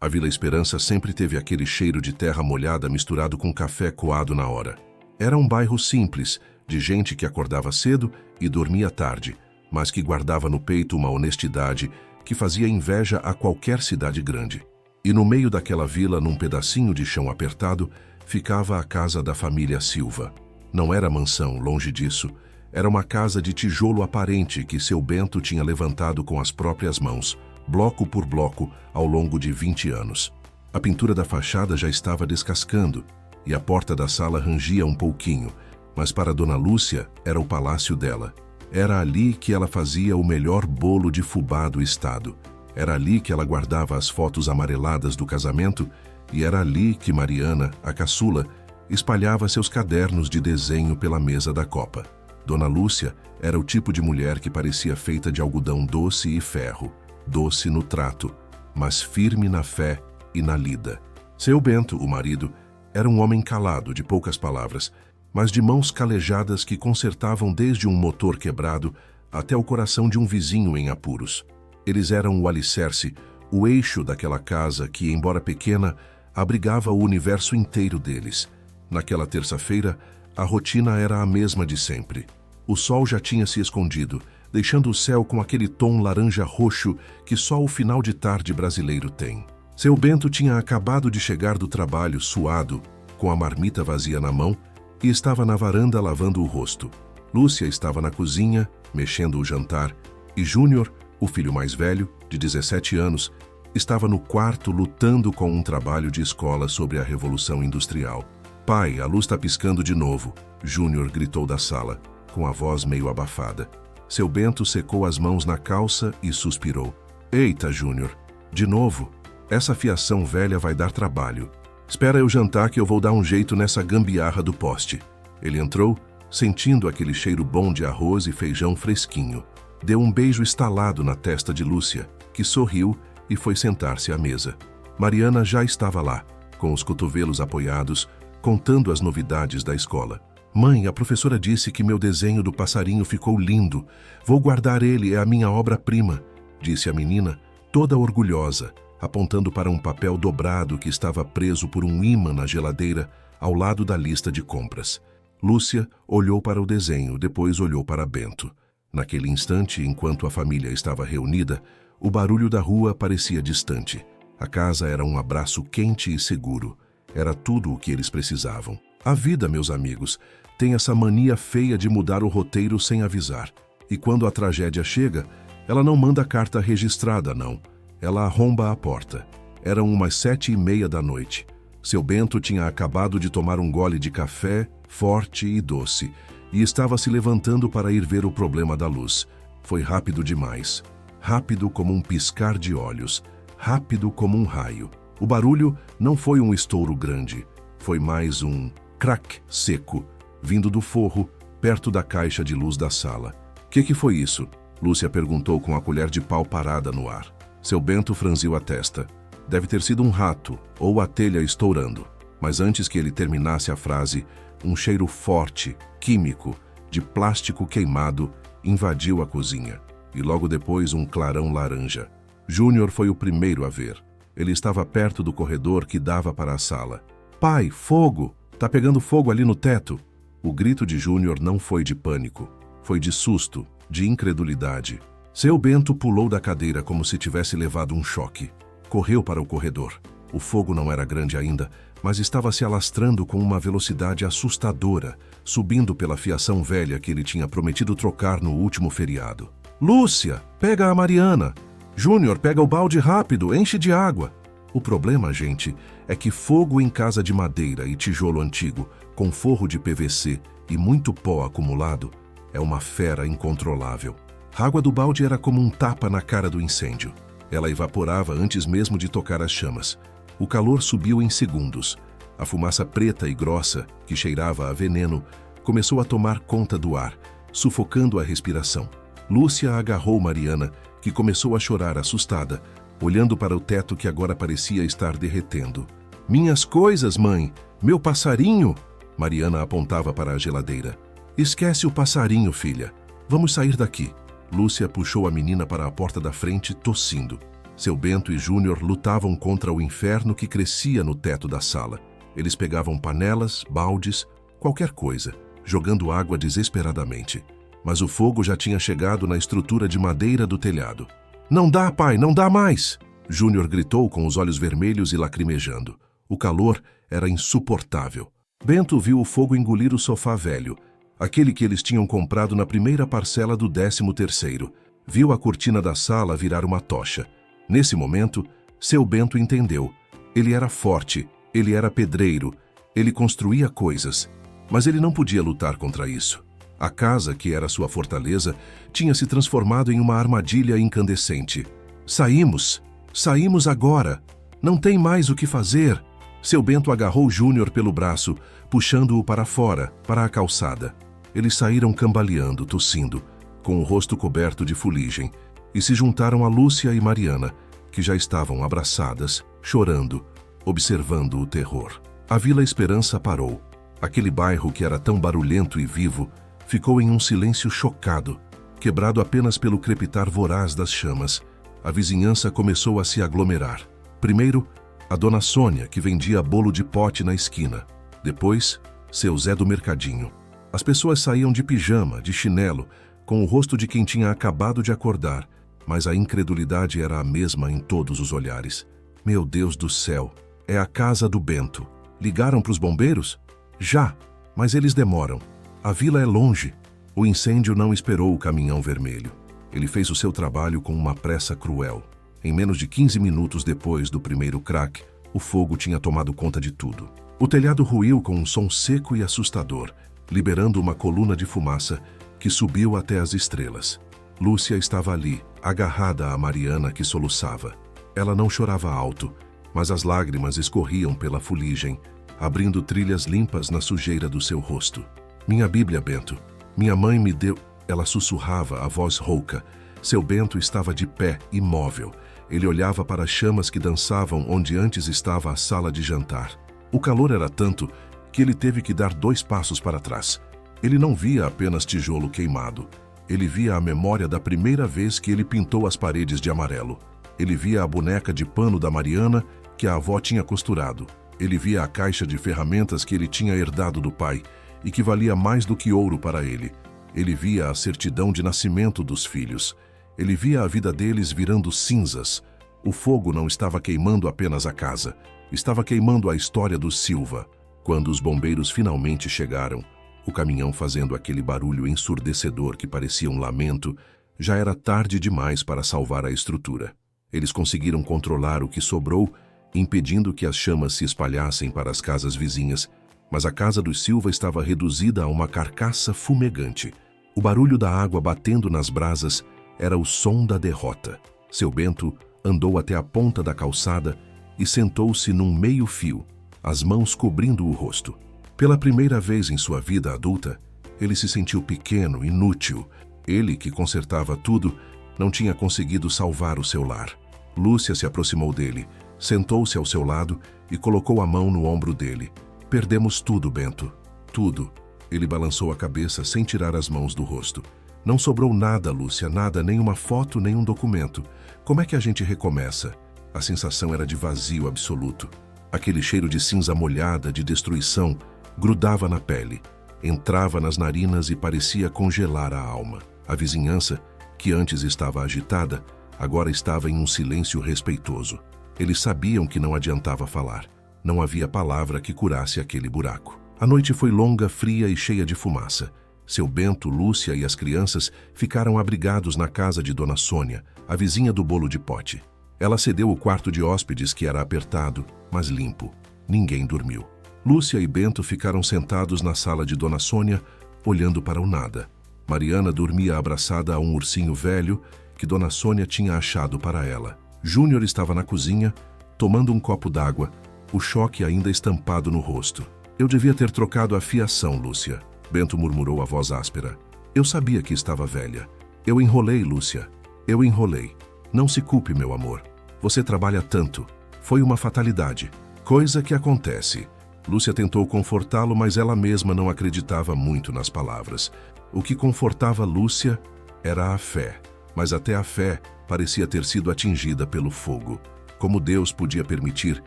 A Vila Esperança sempre teve aquele cheiro de terra molhada misturado com café coado na hora. Era um bairro simples, de gente que acordava cedo e dormia tarde, mas que guardava no peito uma honestidade que fazia inveja a qualquer cidade grande. E no meio daquela vila, num pedacinho de chão apertado, ficava a casa da família Silva. Não era mansão, longe disso. Era uma casa de tijolo aparente que seu Bento tinha levantado com as próprias mãos, bloco por bloco, ao longo de 20 anos. A pintura da fachada já estava descascando e a porta da sala rangia um pouquinho, mas para Dona Lúcia era o palácio dela. Era ali que ela fazia o melhor bolo de fubá do estado. Era ali que ela guardava as fotos amareladas do casamento e era ali que Mariana, a caçula, espalhava seus cadernos de desenho pela mesa da copa. Dona Lúcia era o tipo de mulher que parecia feita de algodão doce e ferro, doce no trato, mas firme na fé e na lida. Seu Bento, o marido, era um homem calado, de poucas palavras, mas de mãos calejadas que consertavam desde um motor quebrado até o coração de um vizinho em apuros. Eles eram o alicerce, o eixo daquela casa que, embora pequena, abrigava o universo inteiro deles. Naquela terça-feira, a rotina era a mesma de sempre. O sol já tinha se escondido, deixando o céu com aquele tom laranja-roxo que só o final de tarde brasileiro tem. Seu Bento tinha acabado de chegar do trabalho, suado, com a marmita vazia na mão, e estava na varanda lavando o rosto. Lúcia estava na cozinha, mexendo o jantar, e Júnior, o filho mais velho, de 17 anos, estava no quarto lutando com um trabalho de escola sobre a Revolução Industrial. "Pai, a luz está piscando de novo", Júnior gritou da sala, com a voz meio abafada. Seu Bento secou as mãos na calça e suspirou. "Eita, Júnior, de novo? Essa fiação velha vai dar trabalho. Espera eu jantar que eu vou dar um jeito nessa gambiarra do poste." Ele entrou, sentindo aquele cheiro bom de arroz e feijão fresquinho. Deu um beijo estalado na testa de Lúcia, que sorriu e foi sentar-se à mesa. Mariana já estava lá, com os cotovelos apoiados, contando as novidades da escola. "Mãe, a professora disse que meu desenho do passarinho ficou lindo. Vou guardar ele, é a minha obra-prima", disse a menina, toda orgulhosa, apontando para um papel dobrado que estava preso por um ímã na geladeira, ao lado da lista de compras. Lúcia olhou para o desenho, depois olhou para Bento. Naquele instante, enquanto a família estava reunida, o barulho da rua parecia distante. A casa era um abraço quente e seguro. Era tudo o que eles precisavam. A vida, meus amigos, tem essa mania feia de mudar o roteiro sem avisar. E quando a tragédia chega, ela não manda carta registrada, não. Ela arromba a porta. Eram umas 7:30 da noite. Seu Bento tinha acabado de tomar um gole de café, forte e doce, e estava se levantando para ir ver o problema da luz. Foi rápido demais. Rápido como um piscar de olhos. Rápido como um raio. O barulho não foi um estouro grande. Foi mais um crack seco, vindo do forro, perto da caixa de luz da sala. Que foi isso?" Lúcia perguntou com a colher de pau parada no ar. Seu Bento franziu a testa. Deve ter sido um rato, ou a telha estourando. Mas antes que ele terminasse a frase, um cheiro forte, químico, de plástico queimado, invadiu a cozinha. E logo depois um clarão laranja. Júnior foi o primeiro a ver. Ele estava perto do corredor que dava para a sala. "Pai, fogo! Tá pegando fogo ali no teto!" O grito de Júnior não foi de pânico. Foi de susto, de incredulidade. Seu Bento pulou da cadeira como se tivesse levado um choque. Correu para o corredor. O fogo não era grande ainda, mas estava se alastrando com uma velocidade assustadora, subindo pela fiação velha que ele tinha prometido trocar no último feriado. "Lúcia, pega a Mariana! Júnior, pega o balde rápido, enche de água!" O problema, gente, é que fogo em casa de madeira e tijolo antigo, com forro de PVC e muito pó acumulado, é uma fera incontrolável. A água do balde era como um tapa na cara do incêndio. Ela evaporava antes mesmo de tocar as chamas. O calor subiu em segundos. A fumaça preta e grossa, que cheirava a veneno, começou a tomar conta do ar, sufocando a respiração. Lúcia agarrou Mariana, que começou a chorar assustada, olhando para o teto que agora parecia estar derretendo. "Minhas coisas, mãe! Meu passarinho!" Mariana apontava para a geladeira. "Esquece o passarinho, filha. Vamos sair daqui." Lúcia puxou a menina para a porta da frente, tossindo. Seu Bento e Júnior lutavam contra o inferno que crescia no teto da sala. Eles pegavam panelas, baldes, qualquer coisa, jogando água desesperadamente. Mas o fogo já tinha chegado na estrutura de madeira do telhado. "Não dá, pai, não dá mais!" Júnior gritou com os olhos vermelhos e lacrimejando. O calor era insuportável. Bento viu o fogo engolir o sofá velho, aquele que eles tinham comprado na primeira parcela do 13º. Viu a cortina da sala virar uma tocha. Nesse momento, seu Bento entendeu. Ele era forte, ele era pedreiro, ele construía coisas, mas ele não podia lutar contra isso. A casa, que era sua fortaleza, tinha se transformado em uma armadilha incandescente. "Saímos! Saímos agora! Não tem mais o que fazer!" Seu Bento agarrou Júnior pelo braço, puxando-o para fora, para a calçada. Eles saíram cambaleando, tossindo, com o rosto coberto de fuligem, e se juntaram a Lúcia e Mariana, que já estavam abraçadas, chorando, observando o terror. A Vila Esperança parou. Aquele bairro que era tão barulhento e vivo ficou em um silêncio chocado, quebrado apenas pelo crepitar voraz das chamas. A vizinhança começou a se aglomerar. Primeiro, a dona Sônia, que vendia bolo de pote na esquina. Depois, seu Zé do mercadinho. As pessoas saíam de pijama, de chinelo, com o rosto de quem tinha acabado de acordar, mas a incredulidade era a mesma em todos os olhares. "Meu Deus do céu, é a casa do Bento. Ligaram para os bombeiros? Já, mas eles demoram. A vila é longe." O incêndio não esperou o caminhão vermelho. Ele fez o seu trabalho com uma pressa cruel. Em menos de 15 minutos depois do primeiro crack, o fogo tinha tomado conta de tudo. O telhado ruiu com um som seco e assustador, liberando uma coluna de fumaça que subiu até as estrelas. Lúcia estava ali, agarrada a Mariana, que soluçava. Ela não chorava alto, mas as lágrimas escorriam pela fuligem, abrindo trilhas limpas na sujeira do seu rosto. "Minha Bíblia, Bento. Minha mãe me deu..." Ela sussurrava, a voz rouca. Seu Bento estava de pé, imóvel. Ele olhava para as chamas que dançavam onde antes estava a sala de jantar. O calor era tanto que ele teve que dar 2 passos para trás. Ele não via apenas tijolo queimado. Ele via a memória da primeira vez que ele pintou as paredes de amarelo. Ele via a boneca de pano da Mariana que a avó tinha costurado. Ele via a caixa de ferramentas que ele tinha herdado do pai e que valia mais do que ouro para ele. Ele via a certidão de nascimento dos filhos. Ele via a vida deles virando cinzas. O fogo não estava queimando apenas a casa, estava queimando a história dos Silva. Quando os bombeiros finalmente chegaram, o caminhão fazendo aquele barulho ensurdecedor que parecia um lamento, já era tarde demais para salvar a estrutura. Eles conseguiram controlar o que sobrou, impedindo que as chamas se espalhassem para as casas vizinhas, mas a casa dos Silva estava reduzida a uma carcaça fumegante. O barulho da água batendo nas brasas era o som da derrota. Seu Bento andou até a ponta da calçada e sentou-se num meio-fio, as mãos cobrindo o rosto. Pela primeira vez em sua vida adulta, ele se sentiu pequeno, inútil. Ele, que consertava tudo, não tinha conseguido salvar o seu lar. Lúcia se aproximou dele, sentou-se ao seu lado e colocou a mão no ombro dele. "Perdemos tudo, Bento. Tudo." Ele balançou a cabeça sem tirar as mãos do rosto. "Não sobrou nada, Lúcia, nada, nem uma foto, nem um documento. Como é que a gente recomeça?" A sensação era de vazio absoluto. Aquele cheiro de cinza molhada, de destruição, grudava na pele, entrava nas narinas e parecia congelar a alma. A vizinhança, que antes estava agitada, agora estava em um silêncio respeitoso. Eles sabiam que não adiantava falar. Não havia palavra que curasse aquele buraco. A noite foi longa, fria e cheia de fumaça. Seu Bento, Lúcia e as crianças ficaram abrigados na casa de Dona Sônia, a vizinha do bolo de pote. Ela cedeu o quarto de hóspedes, que era apertado, mas limpo. Ninguém dormiu. Lúcia e Bento ficaram sentados na sala de Dona Sônia, olhando para o nada. Mariana dormia abraçada a um ursinho velho que Dona Sônia tinha achado para ela. Júnior estava na cozinha, tomando um copo d'água, o choque ainda estampado no rosto. "Eu devia ter trocado a fiação, Lúcia." Bento murmurou a voz áspera. "Eu sabia que estava velha. Eu enrolei, Lúcia. Eu enrolei. Não se culpe, meu amor. Você trabalha tanto. Foi uma fatalidade. Coisa que acontece." Lúcia tentou confortá-lo, mas ela mesma não acreditava muito nas palavras. O que confortava Lúcia era a fé. Mas até a fé parecia ter sido atingida pelo fogo. Como Deus podia permitir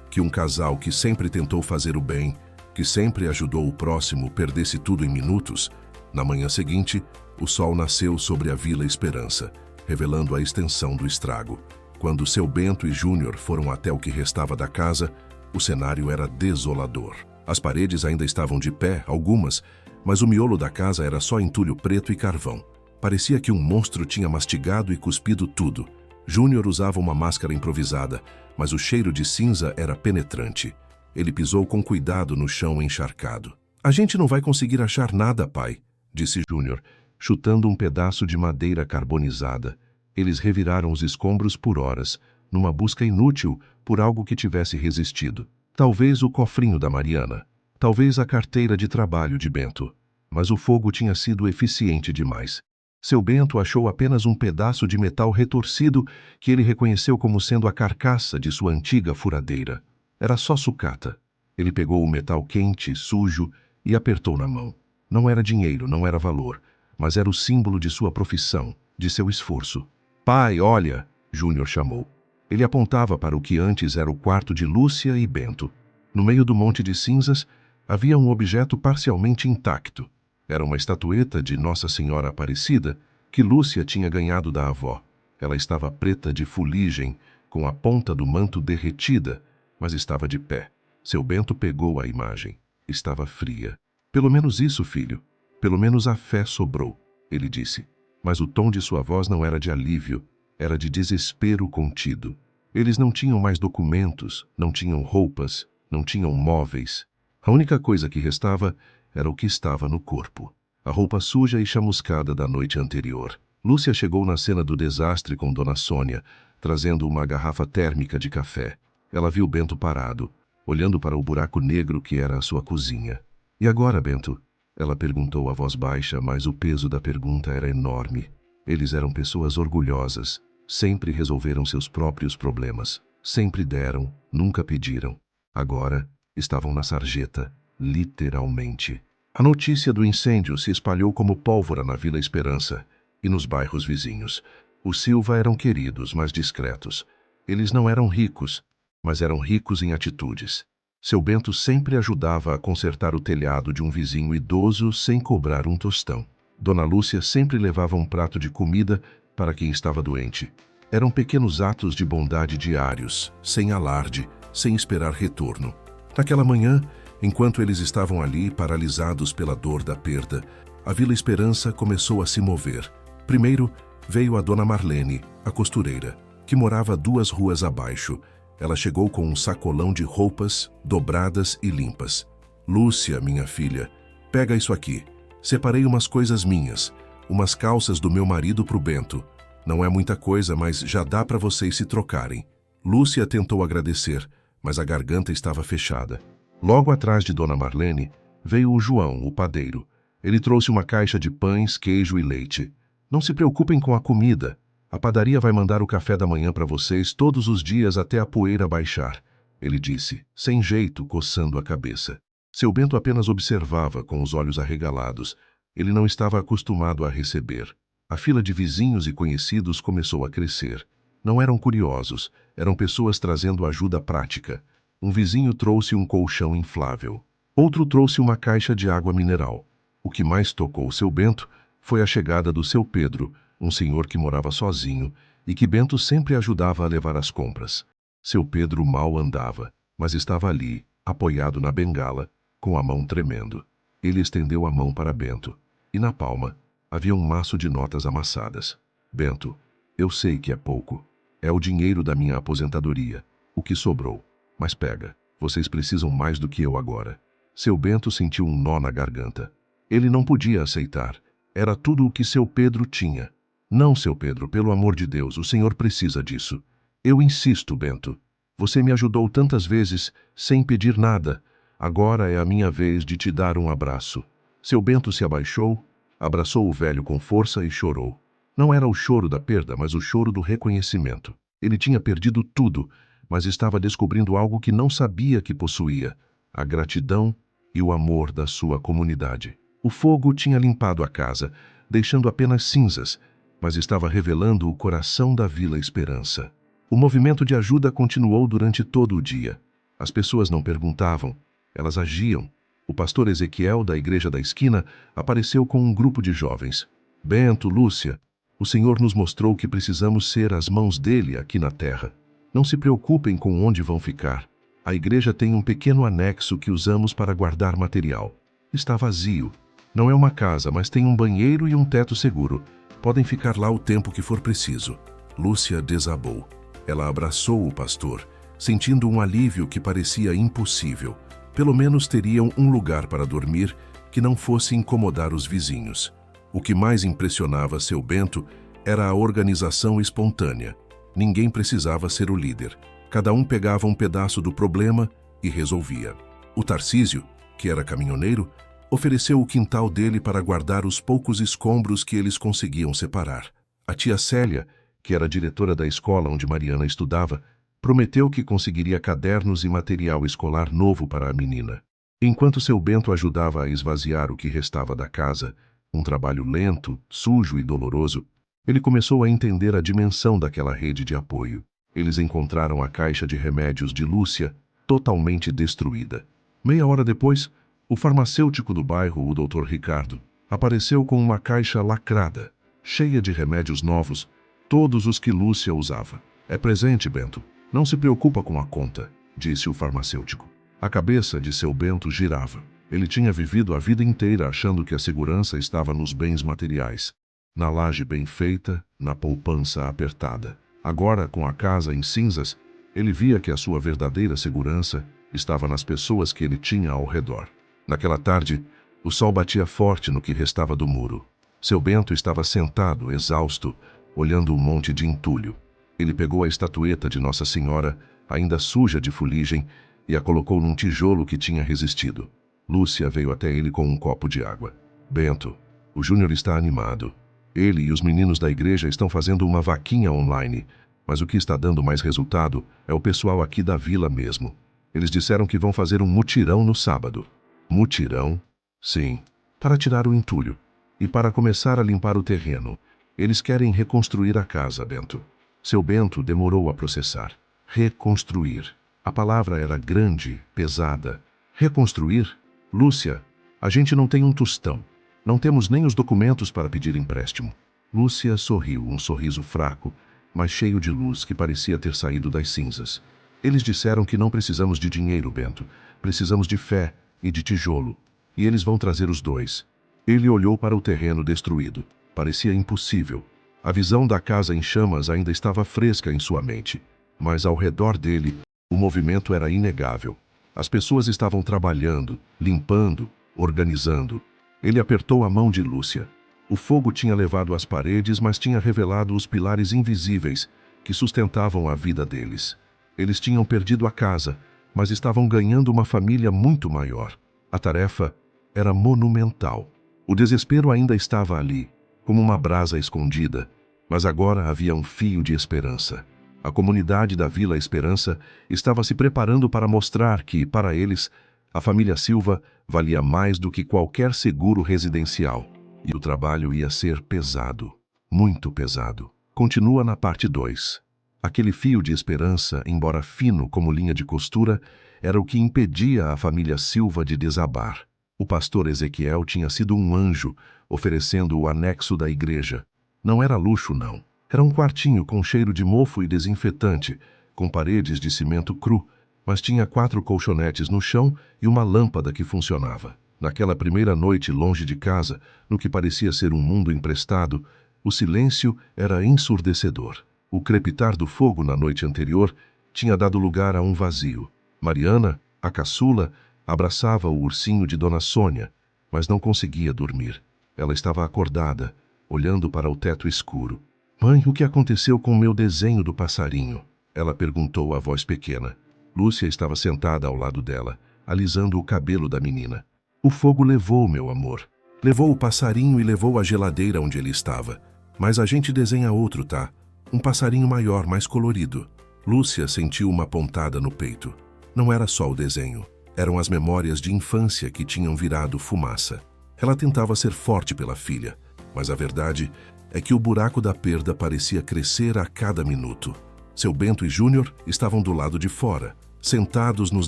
que um casal que sempre tentou fazer o bem, que sempre ajudou o próximo, perdesse tudo em minutos? Na manhã seguinte, o sol nasceu sobre a Vila Esperança, revelando a extensão do estrago. Quando seu Bento e Júnior foram até o que restava da casa, o cenário era desolador. As paredes ainda estavam de pé, algumas, mas o miolo da casa era só entulho preto e carvão. Parecia que um monstro tinha mastigado e cuspido tudo. Júnior usava uma máscara improvisada, mas o cheiro de cinza era penetrante. Ele pisou com cuidado no chão encharcado. "A gente não vai conseguir achar nada, pai", disse Júnior, chutando um pedaço de madeira carbonizada. Eles reviraram os escombros por horas, numa busca inútil por algo que tivesse resistido. Talvez o cofrinho da Mariana, talvez a carteira de trabalho de Bento. Mas o fogo tinha sido eficiente demais. Seu Bento achou apenas um pedaço de metal retorcido que ele reconheceu como sendo a carcaça de sua antiga furadeira. Era só sucata. Ele pegou o metal quente, sujo, e apertou na mão. Não era dinheiro, não era valor, mas era o símbolo de sua profissão, de seu esforço. "Pai, olha!" Júnior chamou. Ele apontava para o que antes era o quarto de Lúcia e Bento. No meio do monte de cinzas, havia um objeto parcialmente intacto. Era uma estatueta de Nossa Senhora Aparecida que Lúcia tinha ganhado da avó. Ela estava preta de fuligem, com a ponta do manto derretida, mas estava de pé. Seu Bento pegou a imagem. Estava fria. "Pelo menos isso, filho. Pelo menos a fé sobrou", ele disse. Mas o tom de sua voz não era de alívio, era de desespero contido. Eles não tinham mais documentos, não tinham roupas, não tinham móveis. A única coisa que restava era o que estava no corpo. A roupa suja e chamuscada da noite anterior. Lúcia chegou na cena do desastre com Dona Sônia, trazendo uma garrafa térmica de café. Ela viu Bento parado, olhando para o buraco negro que era a sua cozinha. "E agora, Bento?" Ela perguntou a voz baixa, mas o peso da pergunta era enorme. Eles eram pessoas orgulhosas. Sempre resolveram seus próprios problemas. Sempre deram, nunca pediram. Agora, estavam na sarjeta, literalmente. A notícia do incêndio se espalhou como pólvora na Vila Esperança e nos bairros vizinhos. Os Silva eram queridos, mas discretos. Eles não eram ricos, mas eram ricos em atitudes. Seu Bento sempre ajudava a consertar o telhado de um vizinho idoso sem cobrar um tostão. Dona Lúcia sempre levava um prato de comida para quem estava doente. Eram pequenos atos de bondade diários, sem alarde, sem esperar retorno. Naquela manhã, enquanto eles estavam ali, paralisados pela dor da perda, a Vila Esperança começou a se mover. Primeiro, veio a Dona Marlene, a costureira, que morava 2 ruas abaixo. Ela chegou com um sacolão de roupas, dobradas e limpas. "Lúcia, minha filha, pega isso aqui. Separei umas coisas minhas, umas calças do meu marido pro Bento. Não é muita coisa, mas já dá para vocês se trocarem." Lúcia tentou agradecer, mas a garganta estava fechada. Logo atrás de Dona Marlene, veio o João, o padeiro. Ele trouxe uma caixa de pães, queijo e leite. "Não se preocupem com a comida. A padaria vai mandar o café da manhã para vocês todos os dias até a poeira baixar", ele disse, sem jeito, coçando a cabeça. Seu Bento apenas observava com os olhos arregalados. Ele não estava acostumado a receber. A fila de vizinhos e conhecidos começou a crescer. Não eram curiosos, eram pessoas trazendo ajuda prática. Um vizinho trouxe um colchão inflável. Outro trouxe uma caixa de água mineral. O que mais tocou seu Bento foi a chegada do seu Pedro, um senhor que morava sozinho e que Bento sempre ajudava a levar as compras. Seu Pedro mal andava, mas estava ali, apoiado na bengala, com a mão tremendo. Ele estendeu a mão para Bento, e na palma havia um maço de notas amassadas. "Bento, eu sei que é pouco. É o dinheiro da minha aposentadoria, o que sobrou. Mas pega, vocês precisam mais do que eu agora." Seu Bento sentiu um nó na garganta. Ele não podia aceitar. Era tudo o que seu Pedro tinha. "Não, seu Pedro, pelo amor de Deus, o senhor precisa disso. Eu insisto, Bento. Você me ajudou tantas vezes, sem pedir nada. Agora é a minha vez de te dar um abraço." Seu Bento se abaixou, abraçou o velho com força e chorou. Não era o choro da perda, mas o choro do reconhecimento. Ele tinha perdido tudo, mas estava descobrindo algo que não sabia que possuía: a gratidão e o amor da sua comunidade. O fogo tinha limpado a casa, deixando apenas cinzas, mas estava revelando o coração da Vila Esperança. O movimento de ajuda continuou durante todo o dia. As pessoas não perguntavam, elas agiam. O pastor Ezequiel, da igreja da esquina, apareceu com um grupo de jovens. Bento, Lúcia, o Senhor nos mostrou que precisamos ser as mãos dele aqui na terra. Não se preocupem com onde vão ficar. A igreja tem um pequeno anexo que usamos para guardar material. Está vazio. Não é uma casa, mas tem um banheiro e um teto seguro. Podem ficar lá o tempo que for preciso. Lúcia desabou. Ela abraçou o pastor, sentindo um alívio que parecia impossível. Pelo menos teriam um lugar para dormir que não fosse incomodar os vizinhos. O que mais impressionava seu Bento era a organização espontânea. Ninguém precisava ser o líder. Cada um pegava um pedaço do problema e resolvia. O Tarcísio, que era caminhoneiro, ofereceu o quintal dele para guardar os poucos escombros que eles conseguiam separar. A tia Célia, que era diretora da escola onde Mariana estudava, prometeu que conseguiria cadernos e material escolar novo para a menina. Enquanto seu Bento ajudava a esvaziar o que restava da casa, um trabalho lento, sujo e doloroso, ele começou a entender a dimensão daquela rede de apoio. Eles encontraram a caixa de remédios de Lúcia totalmente destruída. Meia hora depois, o farmacêutico do bairro, o Dr. Ricardo, apareceu com uma caixa lacrada, cheia de remédios novos, todos os que Lúcia usava. É presente, Bento. Não se preocupa com a conta, disse o farmacêutico. A cabeça de seu Bento girava. Ele tinha vivido a vida inteira achando que a segurança estava nos bens materiais, na laje bem feita, na poupança apertada. Agora, com a casa em cinzas, ele via que a sua verdadeira segurança estava nas pessoas que ele tinha ao redor. Naquela tarde, o sol batia forte no que restava do muro. Seu Bento estava sentado, exausto, olhando um monte de entulho. Ele pegou a estatueta de Nossa Senhora, ainda suja de fuligem, e a colocou num tijolo que tinha resistido. Lúcia veio até ele com um copo de água. Bento, o Júnior está animado. Ele e os meninos da igreja estão fazendo uma vaquinha online, mas o que está dando mais resultado é o pessoal aqui da vila mesmo. Eles disseram que vão fazer um mutirão no sábado. Mutirão? Sim, para tirar o entulho e para começar a limpar o terreno. Eles querem reconstruir a casa, Bento. Seu Bento demorou a processar. Reconstruir. A palavra era grande, pesada. Reconstruir? Lúcia, a gente não tem um tostão. Não temos nem os documentos para pedir empréstimo. Lúcia sorriu, um sorriso fraco, mas cheio de luz que parecia ter saído das cinzas. Eles disseram que não precisamos de dinheiro, Bento. Precisamos de fé e de tijolo. E eles vão trazer os dois. Ele olhou para o terreno destruído. Parecia impossível. A visão da casa em chamas ainda estava fresca em sua mente. Mas ao redor dele, o movimento era inegável. As pessoas estavam trabalhando, limpando, organizando. Ele apertou a mão de Lúcia. O fogo tinha levado as paredes, mas tinha revelado os pilares invisíveis que sustentavam a vida deles. Eles tinham perdido a casa, mas estavam ganhando uma família muito maior. A tarefa era monumental. O desespero ainda estava ali, como uma brasa escondida, mas agora havia um fio de esperança. A comunidade da Vila Esperança estava se preparando para mostrar que, para eles, a família Silva valia mais do que qualquer seguro residencial. E o trabalho ia ser pesado, muito pesado. Continua na parte 2. Aquele fio de esperança, embora fino como linha de costura, era o que impedia a família Silva de desabar. O pastor Ezequiel tinha sido um anjo, oferecendo o anexo da igreja. Não era luxo, não. Era um quartinho com cheiro de mofo e desinfetante, com paredes de cimento cru, mas tinha 4 colchonetes no chão e uma lâmpada que funcionava. Naquela primeira noite longe de casa, no que parecia ser um mundo emprestado, o silêncio era ensurdecedor. O crepitar do fogo na noite anterior tinha dado lugar a um vazio. Mariana, a caçula, abraçava o ursinho de Dona Sônia, mas não conseguia dormir. Ela estava acordada, olhando para o teto escuro. Mãe, o que aconteceu com o meu desenho do passarinho? Ela perguntou à voz pequena. Lúcia estava sentada ao lado dela, alisando o cabelo da menina. O fogo levou, meu amor. Levou o passarinho e levou a geladeira onde ele estava. Mas a gente desenha outro, tá? Um passarinho maior, mais colorido. Lúcia sentiu uma pontada no peito. Não era só o desenho. Eram as memórias de infância que tinham virado fumaça. Ela tentava ser forte pela filha, mas a verdade é que o buraco da perda parecia crescer a cada minuto. Seu Bento e Júnior estavam do lado de fora, sentados nos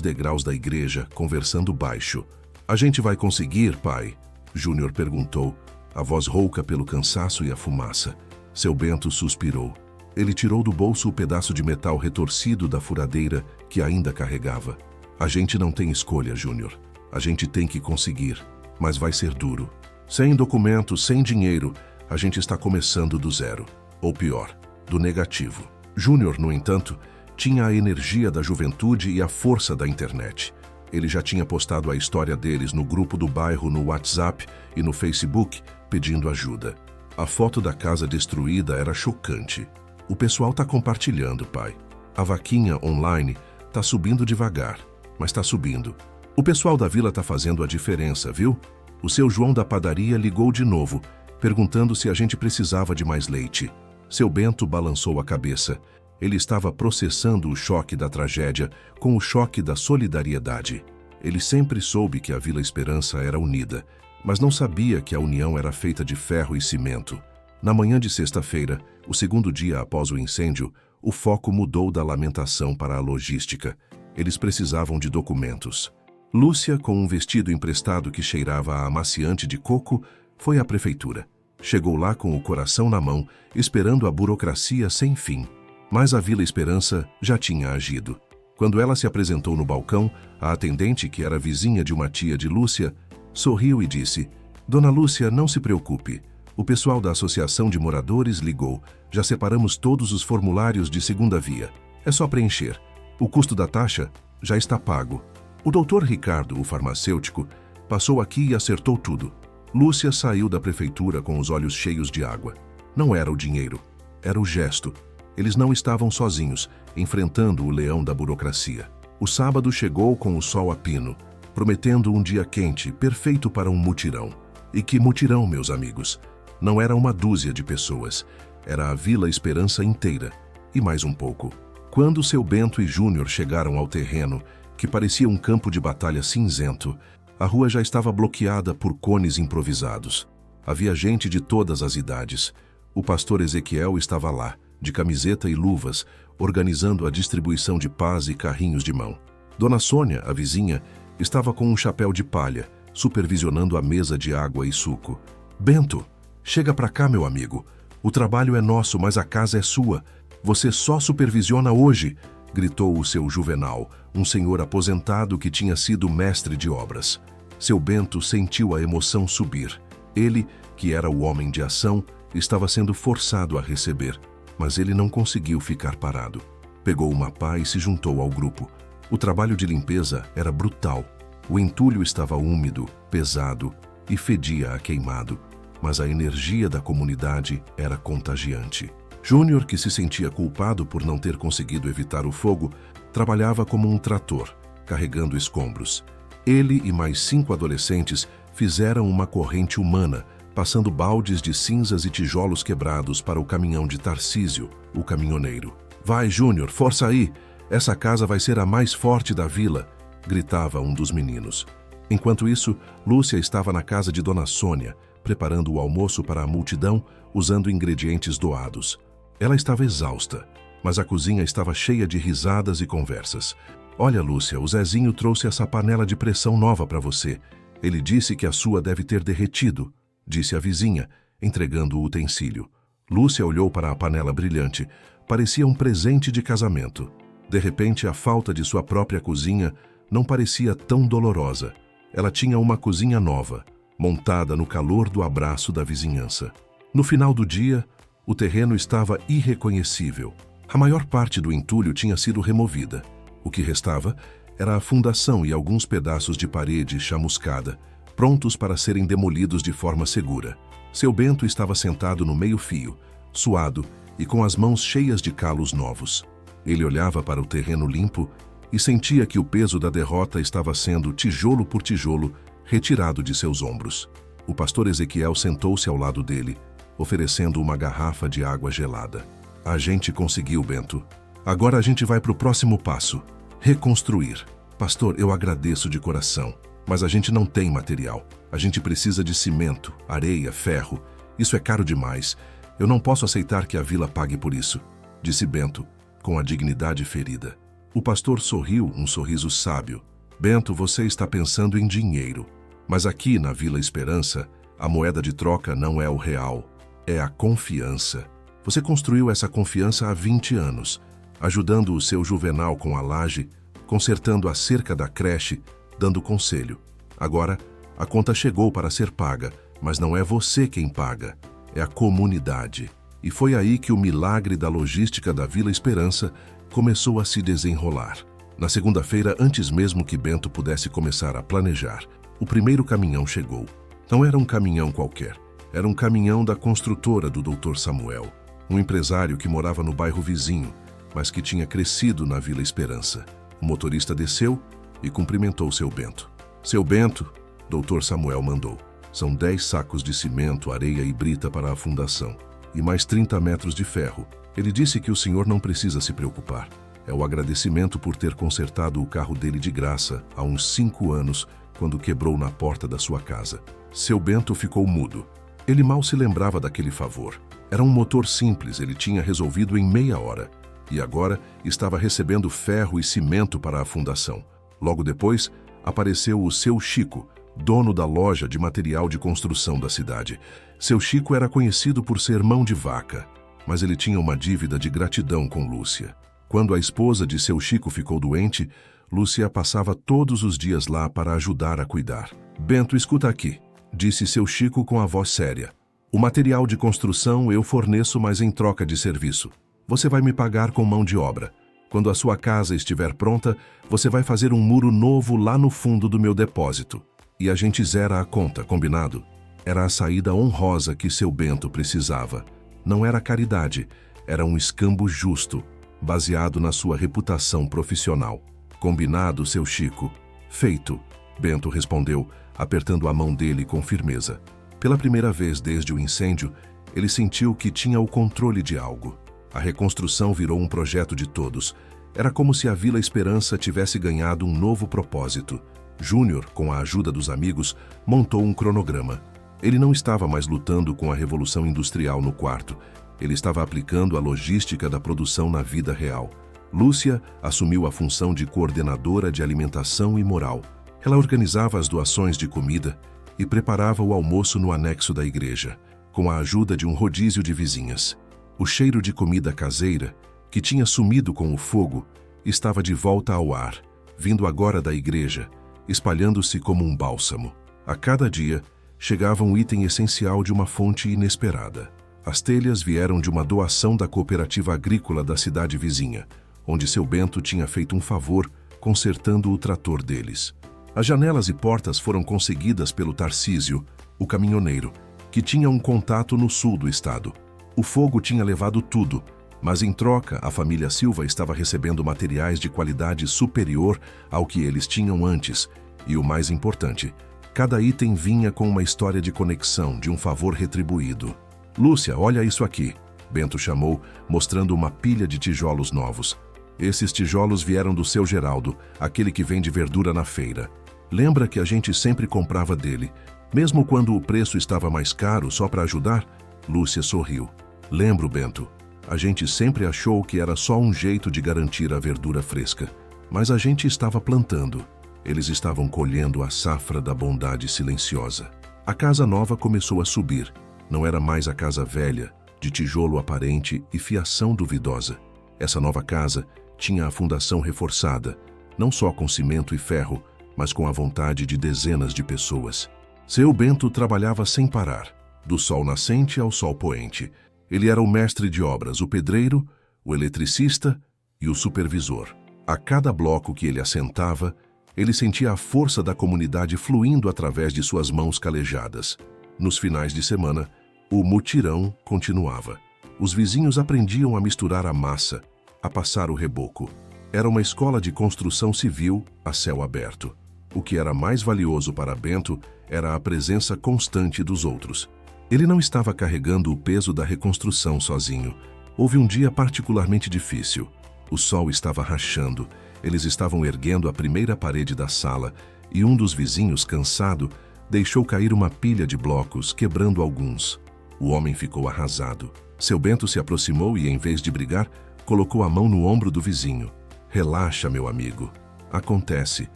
degraus da igreja, conversando baixo. "A gente vai conseguir, pai?" Júnior perguntou, a voz rouca pelo cansaço e a fumaça. Seu Bento suspirou. Ele tirou do bolso o pedaço de metal retorcido da furadeira que ainda carregava. "A gente não tem escolha, Júnior. A gente tem que conseguir, mas vai ser duro. Sem documentos, sem dinheiro, a gente está começando do zero. Ou pior, do negativo." Júnior, no entanto, tinha a energia da juventude e a força da internet. Ele já tinha postado a história deles no grupo do bairro no WhatsApp e no Facebook, pedindo ajuda. A foto da casa destruída era chocante. "O pessoal tá compartilhando, pai. A vaquinha online tá subindo devagar, mas tá subindo. O pessoal da vila tá fazendo a diferença, viu? O seu João da padaria ligou de novo, perguntando se a gente precisava de mais leite." Seu Bento balançou a cabeça. Ele estava processando o choque da tragédia com o choque da solidariedade. Ele sempre soube que a Vila Esperança era unida, mas não sabia que a união era feita de ferro e cimento. Na manhã de sexta-feira, o segundo dia após o incêndio, o foco mudou da lamentação para a logística. Eles precisavam de documentos. Lúcia, com um vestido emprestado que cheirava a amaciante de coco, foi à prefeitura. Chegou lá com o coração na mão, esperando a burocracia sem fim. Mas a Vila Esperança já tinha agido. Quando ela se apresentou no balcão, a atendente, que era vizinha de uma tia de Lúcia, sorriu e disse: "Dona Lúcia, não se preocupe. O pessoal da Associação de Moradores ligou. Já separamos todos os formulários de segunda via. É só preencher. O custo da taxa já está pago." O doutor Ricardo, o farmacêutico, passou aqui e acertou tudo. Lúcia saiu da prefeitura com os olhos cheios de água. Não era o dinheiro, era o gesto. Eles não estavam sozinhos, enfrentando o leão da burocracia. O sábado chegou com o sol a pino, prometendo um dia quente, perfeito para um mutirão. E que mutirão, meus amigos! Não era uma dúzia de pessoas, era a Vila Esperança inteira, e mais um pouco. Quando seu Bento e Júnior chegaram ao terreno, que parecia um campo de batalha cinzento, a rua já estava bloqueada por cones improvisados. Havia gente de todas as idades. O pastor Ezequiel estava lá, de camiseta e luvas, organizando a distribuição de pás e carrinhos de mão. Dona Sônia, a vizinha, estava com um chapéu de palha, supervisionando a mesa de água e suco. "Bento, chega pra cá, meu amigo. O trabalho é nosso, mas a casa é sua. Você só supervisiona hoje", gritou o seu Juvenal, um senhor aposentado que tinha sido mestre de obras. Seu Bento sentiu a emoção subir. Ele, que era o homem de ação, estava sendo forçado a receber, mas ele não conseguiu ficar parado. Pegou uma pá e se juntou ao grupo. O trabalho de limpeza era brutal. O entulho estava úmido, pesado e fedia a queimado, mas a energia da comunidade era contagiante. Júnior, que se sentia culpado por não ter conseguido evitar o fogo, trabalhava como um trator, carregando escombros. Ele e mais 5 adolescentes fizeram uma corrente humana, passando baldes de cinzas e tijolos quebrados para o caminhão de Tarcísio, o caminhoneiro. "Vai, Júnior, força aí! Essa casa vai ser a mais forte da vila!" gritava um dos meninos. Enquanto isso, Lúcia estava na casa de Dona Sônia, preparando o almoço para a multidão, usando ingredientes doados. Ela estava exausta, mas a cozinha estava cheia de risadas e conversas. "Olha, Lúcia, o Zezinho trouxe essa panela de pressão nova para você. Ele disse que a sua deve ter derretido", disse a vizinha, entregando o utensílio. Lúcia olhou para a panela brilhante. Parecia um presente de casamento. De repente, a falta de sua própria cozinha não parecia tão dolorosa. Ela tinha uma cozinha nova, montada no calor do abraço da vizinhança. No final do dia, o terreno estava irreconhecível. A maior parte do entulho tinha sido removida. O que restava era a fundação e alguns pedaços de parede chamuscada, prontos para serem demolidos de forma segura. Seu Bento estava sentado no meio-fio, suado e com as mãos cheias de calos novos. Ele olhava para o terreno limpo e sentia que o peso da derrota estava sendo, tijolo por tijolo, retirado de seus ombros. O pastor Ezequiel sentou-se ao lado dele, oferecendo uma garrafa de água gelada. "A gente conseguiu, Bento. Agora a gente vai para o próximo passo. Reconstruir. Pastor, eu agradeço de coração, mas a gente não tem material. A gente precisa de cimento, areia, ferro. Isso é caro demais. Eu não posso aceitar que a vila pague por isso, disse Bento, com a dignidade ferida. O pastor sorriu um sorriso sábio. Bento, você está pensando em dinheiro. Mas aqui na Vila Esperança, a moeda de troca não é o real, é a confiança. Você construiu essa confiança há 20 anos, ajudando o seu Juvenal com a laje, consertando a cerca da creche, dando conselho. Agora, a conta chegou para ser paga, mas não é você quem paga, é a comunidade. E foi aí que o milagre da logística da Vila Esperança começou a se desenrolar. Na segunda-feira, antes mesmo que Bento pudesse começar a planejar, o primeiro caminhão chegou. Não era um caminhão qualquer, era um caminhão da construtora do Dr. Samuel, um empresário que morava no bairro vizinho, mas que tinha crescido na Vila Esperança. O motorista desceu e cumprimentou seu Bento. Seu Bento, Dr. Samuel mandou. São 10 sacos de cimento, areia e brita para a fundação, e mais 30 metros de ferro. Ele disse que o senhor não precisa se preocupar. É o agradecimento por ter consertado o carro dele de graça há uns 5 anos, quando quebrou na porta da sua casa. Seu Bento ficou mudo. Ele mal se lembrava daquele favor. Era um motor simples, ele tinha resolvido em meia hora. E agora estava recebendo ferro e cimento para a fundação. Logo depois, apareceu o seu Chico, dono da loja de material de construção da cidade. Seu Chico era conhecido por ser mão de vaca, mas ele tinha uma dívida de gratidão com Lúcia. Quando a esposa de seu Chico ficou doente, Lúcia passava todos os dias lá para ajudar a cuidar. Bento, escuta aqui, disse seu Chico com a voz séria. O material de construção eu forneço, mas em troca de serviço. Você vai me pagar com mão de obra. Quando a sua casa estiver pronta, você vai fazer um muro novo lá no fundo do meu depósito. E a gente zera a conta, combinado? Era a saída honrosa que seu Bento precisava. Não era caridade, era um escambo justo, baseado na sua reputação profissional. Combinado, seu Chico? Feito, Bento respondeu, apertando a mão dele com firmeza. Pela primeira vez desde o incêndio, ele sentiu que tinha o controle de algo. A reconstrução virou um projeto de todos. Era como se a Vila Esperança tivesse ganhado um novo propósito. Júnior, com a ajuda dos amigos, montou um cronograma. Ele não estava mais lutando com a revolução industrial no quarto. Ele estava aplicando a logística da produção na vida real. Lúcia assumiu a função de coordenadora de alimentação e moral. Ela organizava as doações de comida e preparava o almoço no anexo da igreja, com a ajuda de um rodízio de vizinhas. O cheiro de comida caseira, que tinha sumido com o fogo, estava de volta ao ar, vindo agora da igreja, espalhando-se como um bálsamo. A cada dia, chegava um item essencial de uma fonte inesperada. As telhas vieram de uma doação da cooperativa agrícola da cidade vizinha, onde seu Bento tinha feito um favor consertando o trator deles. As janelas e portas foram conseguidas pelo Tarcísio, o caminhoneiro, que tinha um contato no sul do estado. O fogo tinha levado tudo, mas em troca a família Silva estava recebendo materiais de qualidade superior ao que eles tinham antes. E o mais importante, cada item vinha com uma história de conexão, de um favor retribuído. Lúcia, olha isso aqui, Bento chamou, mostrando uma pilha de tijolos novos. Esses tijolos vieram do seu Geraldo, aquele que vende verdura na feira. Lembra que a gente sempre comprava dele, mesmo quando o preço estava mais caro, só para ajudar? Lúcia sorriu. Lembro, Bento. A gente sempre achou que era só um jeito de garantir a verdura fresca. Mas a gente estava plantando. Eles estavam colhendo a safra da bondade silenciosa. A casa nova começou a subir. Não era mais a casa velha, de tijolo aparente e fiação duvidosa. Essa nova casa tinha a fundação reforçada, não só com cimento e ferro, mas com a vontade de dezenas de pessoas. Seu Bento trabalhava sem parar, do sol nascente ao sol poente. Ele era o mestre de obras, o pedreiro, o eletricista e o supervisor. A cada bloco que ele assentava, ele sentia a força da comunidade fluindo através de suas mãos calejadas. Nos finais de semana, o mutirão continuava. Os vizinhos aprendiam a misturar a massa, a passar o reboco. Era uma escola de construção civil a céu aberto. O que era mais valioso para Bento era a presença constante dos outros. Ele não estava carregando o peso da reconstrução sozinho. Houve um dia particularmente difícil. O sol estava rachando, eles estavam erguendo a primeira parede da sala e um dos vizinhos, cansado, deixou cair uma pilha de blocos, quebrando alguns. O homem ficou arrasado. Seu Bento se aproximou e, em vez de brigar, colocou a mão no ombro do vizinho. Relaxa, meu amigo. Acontece.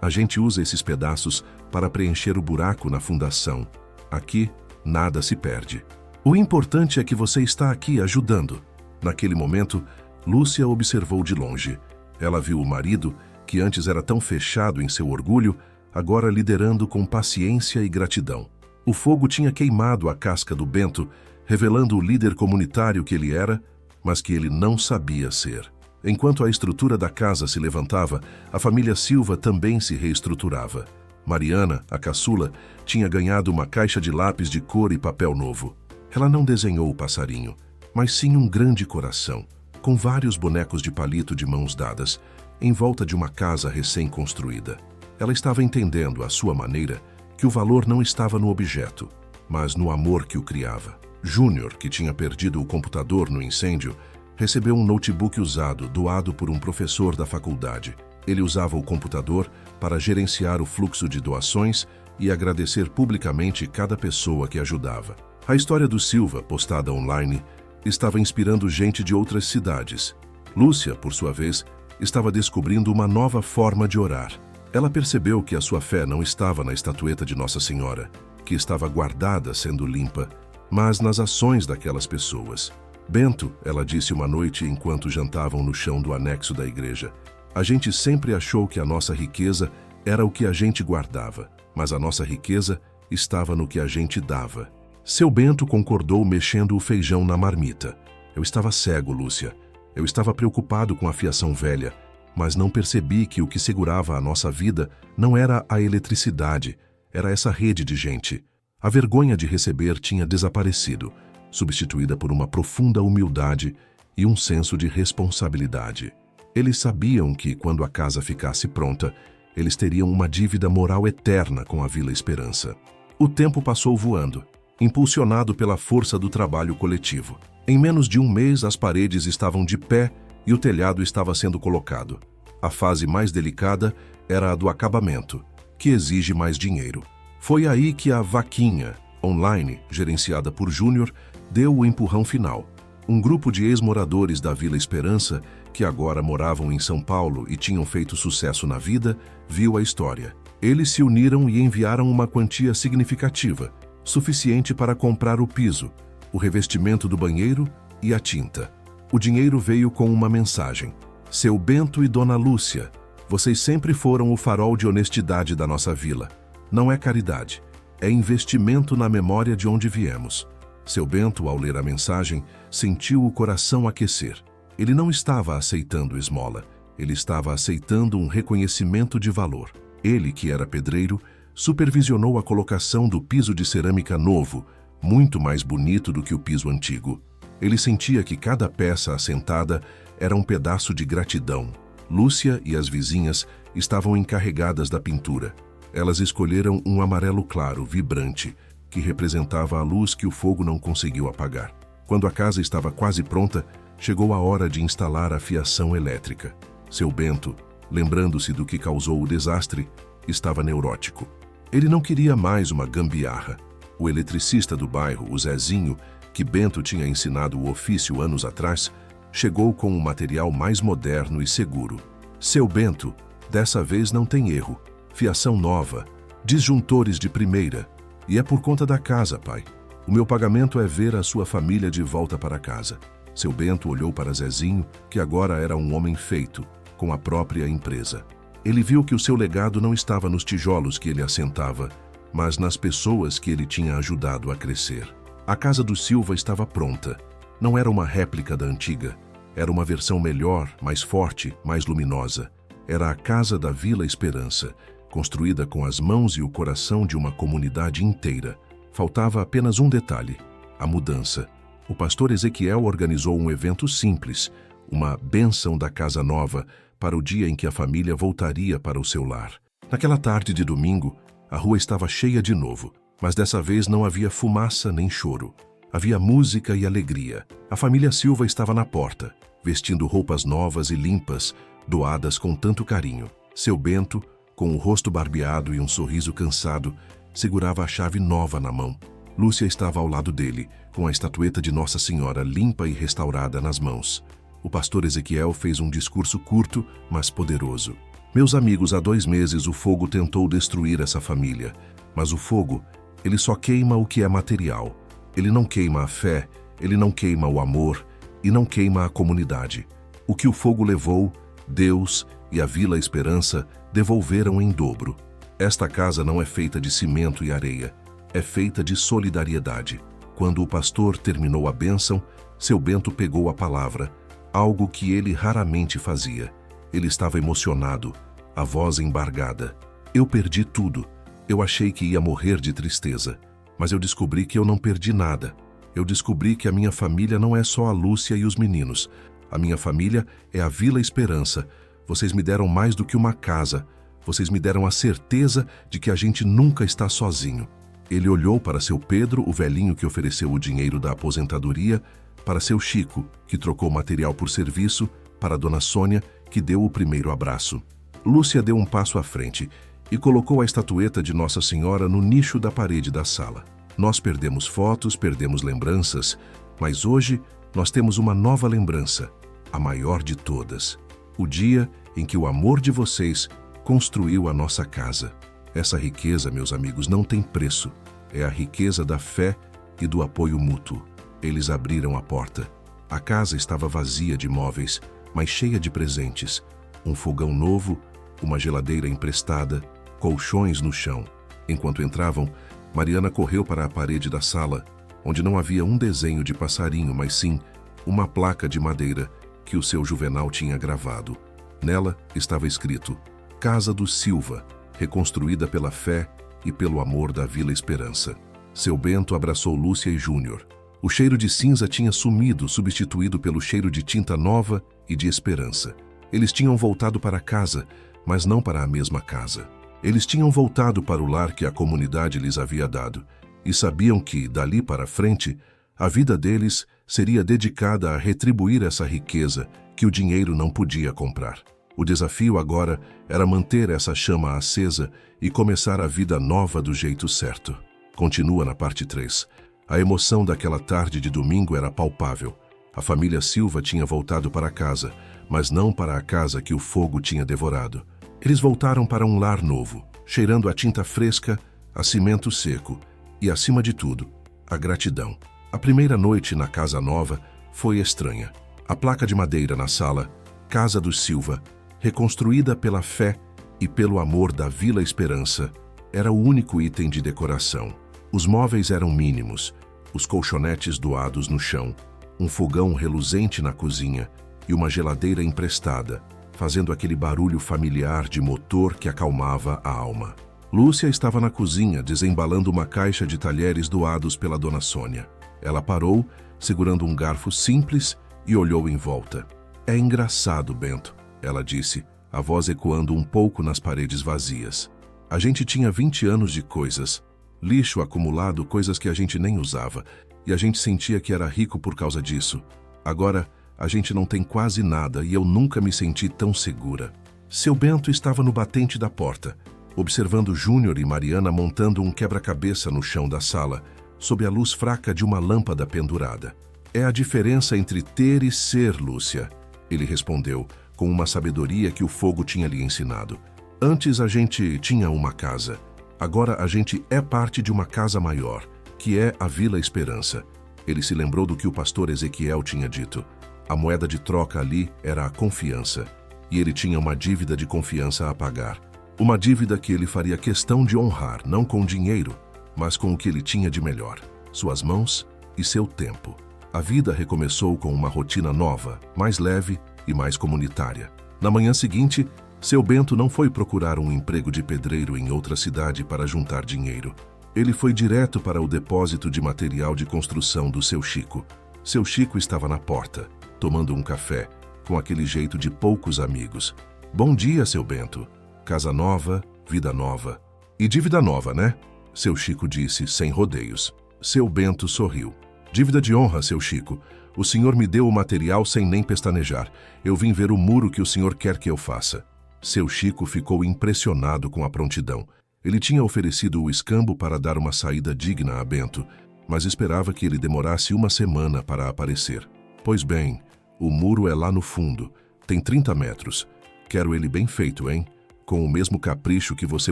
A gente usa esses pedaços para preencher o buraco na fundação. Aqui, nada se perde. O importante é que você está aqui ajudando. Naquele momento, Lúcia observou de longe. Ela viu o marido, que antes era tão fechado em seu orgulho, agora liderando com paciência e gratidão. O fogo tinha queimado a casca do Bento, revelando o líder comunitário que ele era, mas que ele não sabia ser. Enquanto a estrutura da casa se levantava, a família Silva também se reestruturava. Mariana, a caçula, tinha ganhado uma caixa de lápis de cor e papel novo. Ela não desenhou o passarinho, mas sim um grande coração, com vários bonecos de palito de mãos dadas, em volta de uma casa recém-construída. Ela estava entendendo, à sua maneira, que o valor não estava no objeto, mas no amor que o criava. Júnior, que tinha perdido o computador no incêndio, recebeu um notebook usado, doado por um professor da faculdade. Ele usava o computador para gerenciar o fluxo de doações e agradecer publicamente cada pessoa que ajudava. A história do Silva, postada online, estava inspirando gente de outras cidades. Lúcia, por sua vez, estava descobrindo uma nova forma de orar. Ela percebeu que a sua fé não estava na estatueta de Nossa Senhora, que estava guardada sendo limpa, mas nas ações daquelas pessoas. Bento, ela disse uma noite enquanto jantavam no chão do anexo da igreja, a gente sempre achou que a nossa riqueza era o que a gente guardava, mas a nossa riqueza estava no que a gente dava. Seu Bento concordou mexendo o feijão na marmita. Eu estava cego, Lúcia. Eu estava preocupado com a fiação velha, mas não percebi que o que segurava a nossa vida não era a eletricidade, era essa rede de gente. A vergonha de receber tinha desaparecido, substituída por uma profunda humildade e um senso de responsabilidade. Eles sabiam que, quando a casa ficasse pronta, eles teriam uma dívida moral eterna com a Vila Esperança. O tempo passou voando, impulsionado pela força do trabalho coletivo. Em menos de um mês, as paredes estavam de pé e o telhado estava sendo colocado. A fase mais delicada era a do acabamento, que exige mais dinheiro. Foi aí que a vaquinha, online, gerenciada por Júnior, deu o empurrão final. Um grupo de ex-moradores da Vila Esperança, que agora moravam em São Paulo e tinham feito sucesso na vida, viu a história. Eles se uniram e enviaram uma quantia significativa, suficiente para comprar o piso, o revestimento do banheiro e a tinta. O dinheiro veio com uma mensagem. Seu Bento e Dona Lúcia, vocês sempre foram o farol de honestidade da nossa vila. Não é caridade, é investimento na memória de onde viemos. Seu Bento, ao ler a mensagem, sentiu o coração aquecer. Ele não estava aceitando esmola, ele estava aceitando um reconhecimento de valor. Ele, que era pedreiro, supervisionou a colocação do piso de cerâmica novo, muito mais bonito do que o piso antigo. Ele sentia que cada peça assentada era um pedaço de gratidão. Lúcia e as vizinhas estavam encarregadas da pintura. Elas escolheram um amarelo claro, vibrante, que representava a luz que o fogo não conseguiu apagar. Quando a casa estava quase pronta, chegou a hora de instalar a fiação elétrica. Seu Bento, lembrando-se do que causou o desastre, estava neurótico. Ele não queria mais uma gambiarra. O eletricista do bairro, o Zezinho, que Bento tinha ensinado o ofício anos atrás, chegou com um material mais moderno e seguro. Seu Bento, dessa vez não tem erro. Fiação nova, disjuntores de primeira. E é por conta da casa, pai. O meu pagamento é ver a sua família de volta para casa. Seu Bento olhou para Zezinho, que agora era um homem feito, com a própria empresa. Ele viu que o seu legado não estava nos tijolos que ele assentava, mas nas pessoas que ele tinha ajudado a crescer. A casa do Silva estava pronta. Não era uma réplica da antiga. Era uma versão melhor, mais forte, mais luminosa. Era a casa da Vila Esperança, construída com as mãos e o coração de uma comunidade inteira. Faltava apenas um detalhe: a mudança. O pastor Ezequiel organizou um evento simples, uma bênção da casa nova, para o dia em que a família voltaria para o seu lar. Naquela tarde de domingo, a rua estava cheia de novo, mas dessa vez não havia fumaça nem choro. Havia música e alegria. A família Silva estava na porta, vestindo roupas novas e limpas, doadas com tanto carinho. Seu Bento, com o rosto barbeado e um sorriso cansado, segurava a chave nova na mão. Lúcia estava ao lado dele, com a estatueta de Nossa Senhora limpa e restaurada nas mãos. O pastor Ezequiel fez um discurso curto, mas poderoso. Meus amigos, há 2 meses o fogo tentou destruir essa família. Mas o fogo, ele só queima o que é material. Ele não queima a fé, ele não queima o amor e não queima a comunidade. O que o fogo levou, Deus e a Vila Esperança devolveram em dobro. Esta casa não é feita de cimento e areia, é feita de solidariedade. Quando o pastor terminou a bênção, seu Bento pegou a palavra, algo que ele raramente fazia. Ele estava emocionado, a voz embargada. Eu perdi tudo. Eu achei que ia morrer de tristeza, mas eu descobri que eu não perdi nada. Eu descobri que a minha família não é só a Lúcia e os meninos. A minha família é a Vila Esperança. Vocês me deram mais do que uma casa. Vocês me deram a certeza de que a gente nunca está sozinho. Ele olhou para seu Pedro, o velhinho que ofereceu o dinheiro da aposentadoria, para seu Chico, que trocou material por serviço, para Dona Sônia, que deu o primeiro abraço. Lúcia deu um passo à frente e colocou a estatueta de Nossa Senhora no nicho da parede da sala. Nós perdemos fotos, perdemos lembranças, mas hoje nós temos uma nova lembrança, a maior de todas. O dia em que o amor de vocês construiu a nossa casa. Essa riqueza, meus amigos, não tem preço. É a riqueza da fé e do apoio mútuo. Eles abriram a porta. A casa estava vazia de móveis, mas cheia de presentes. Um fogão novo, uma geladeira emprestada, colchões no chão. Enquanto entravam, Mariana correu para a parede da sala, onde não havia um desenho de passarinho, mas sim uma placa de madeira que o seu Juvenal tinha gravado. Nela estava escrito: Casa dos Silva, reconstruída pela fé e pelo amor da Vila Esperança. Seu Bento abraçou Lúcia e Júnior. O cheiro de cinza tinha sumido, substituído pelo cheiro de tinta nova e de esperança. Eles tinham voltado para casa, mas não para a mesma casa. Eles tinham voltado para o lar que a comunidade lhes havia dado, e sabiam que, dali para frente, a vida deles seria dedicada a retribuir essa riqueza que o dinheiro não podia comprar. O desafio agora era manter essa chama acesa e começar a vida nova do jeito certo. Continua na parte 3. A emoção daquela tarde de domingo era palpável. A família Silva tinha voltado para casa, mas não para a casa que o fogo tinha devorado. Eles voltaram para um lar novo, cheirando a tinta fresca, a cimento seco e, acima de tudo, a gratidão. A primeira noite na casa nova foi estranha. A placa de madeira na sala, Casa dos Silva, reconstruída pela fé e pelo amor da Vila Esperança, era o único item de decoração. Os móveis eram mínimos, os colchonetes doados no chão, um fogão reluzente na cozinha e uma geladeira emprestada, fazendo aquele barulho familiar de motor que acalmava a alma. Lúcia estava na cozinha, desembalando uma caixa de talheres doados pela Dona Sônia. Ela parou, segurando um garfo simples, e olhou em volta. É engraçado, Bento, ela disse, a voz ecoando um pouco nas paredes vazias. A gente tinha 20 anos de coisas, lixo acumulado, coisas que a gente nem usava, e a gente sentia que era rico por causa disso. Agora, a gente não tem quase nada e eu nunca me senti tão segura. Seu Bento estava no batente da porta, observando Júnior e Mariana montando um quebra-cabeça no chão da sala, sob a luz fraca de uma lâmpada pendurada. É a diferença entre ter e ser, Lúcia, ele respondeu, com uma sabedoria que o fogo tinha lhe ensinado. Antes a gente tinha uma casa. Agora a gente é parte de uma casa maior, que é a Vila Esperança. Ele se lembrou do que o pastor Ezequiel tinha dito. A moeda de troca ali era a confiança, e ele tinha uma dívida de confiança a pagar. Uma dívida que ele faria questão de honrar, não com dinheiro, mas com o que ele tinha de melhor, suas mãos e seu tempo. A vida recomeçou com uma rotina nova, mais leve e mais comunitária. Na manhã seguinte, seu Bento não foi procurar um emprego de pedreiro em outra cidade para juntar dinheiro. Ele foi direto para o depósito de material de construção do seu Chico. Seu Chico estava na porta, tomando um café, com aquele jeito de poucos amigos. Bom dia, seu Bento. Casa nova, vida nova. E dívida nova, né? Seu Chico disse, sem rodeios. Seu Bento sorriu. Dívida de honra, seu Chico. O senhor me deu o material sem nem pestanejar. Eu vim ver o muro que o senhor quer que eu faça. Seu Chico ficou impressionado com a prontidão. Ele tinha oferecido o escambo para dar uma saída digna a Bento, mas esperava que ele demorasse uma semana para aparecer. Pois bem, o muro é lá no fundo, tem 30 metros. Quero ele bem feito, hein? Com o mesmo capricho que você